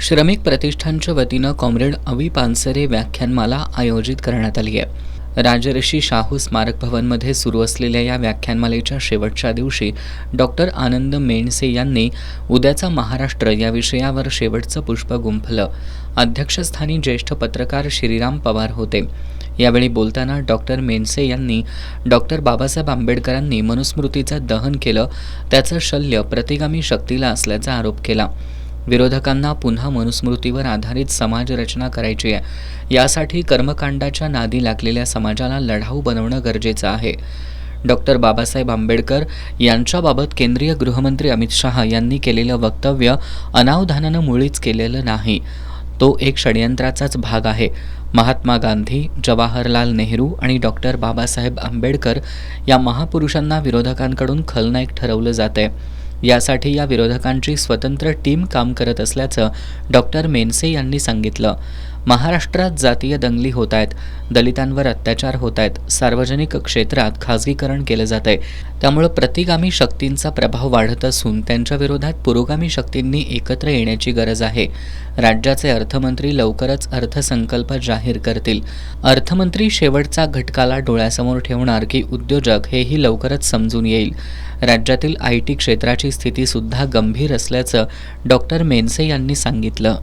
श्रमिक प्रतिष्ठानच्या वतीनं कॉम्रेड अवी पानसरे व्याख्यानमाला आयोजित करण्यात आली आहे। राजर्षी शाहू स्मारक भवनमध्ये सुरू असलेल्या या व्याख्यानमालेच्या शेवटच्या दिवशी डॉक्टर आनंद मेणसे यांनी उद्याचा महाराष्ट्र या विषयावर शेवटचं पुष्प गुंफलं। अध्यक्षस्थानी ज्येष्ठ पत्रकार श्रीराम पवार होते। यावेळी बोलताना डॉक्टर मेणसे यांनी डॉक्टर बाबासाहेब आंबेडकरांनी मनुस्मृतीचं दहन केलं, त्याचं शल्य प्रतिगामी शक्तीला असल्याचा आरोप केला। विरोधकांना पुन्हा मनुस्मृतीवर आधारित समाज रचना करायची आहे। यासाठी कर्मकांडाच्या नादी लागलेल्या समाजाला लढाऊ बनवणं गरजेचं आहे। डॉक्टर बाबासाहेब आंबेडकर यांच्याबाबत केंद्रीय गृहमंत्री अमित शहा यांनी केलेलं वक्तव्य अनावधानानं मुळीच केलेलं नाही, तो एक षडयंत्राचाच भाग आहे। महात्मा गांधी, जवाहरलाल नेहरू आणि डॉक्टर बाबासाहेब आंबेडकर या महापुरुषांना विरोधकांकडून खलनायक ठरवलं जातंय। यासाठी या विरोधकांची स्वतंत्र टीम काम करत असल्याचं डॉक्टर मेणसे यांनी सांगितलं। महाराष्ट्रात जातीय दंगली होत आहेत, दलितांवर अत्याचार होत आहेत, सार्वजनिक क्षेत्रात खाजगीकरण केलं जातंय। त्यामुळे प्रतिगामी शक्तींचा प्रभाव वाढत असून त्यांच्या विरोधात पुरोगामी शक्तींनी एकत्र येण्याची गरज आहे। राज्याचे अर्थमंत्री लवकरच अर्थसंकल्प जाहीर करतील। अर्थमंत्री शेवटचा घटकाला डोळ्यासमोर ठेवणार की उद्योजक हेही लवकरच समजून येईल। राज्यातील IT क्षेत्राची स्थिती सुद्धा गंभीर असल्याचं डॉक्टर मेणसे यांनी सांगितलं।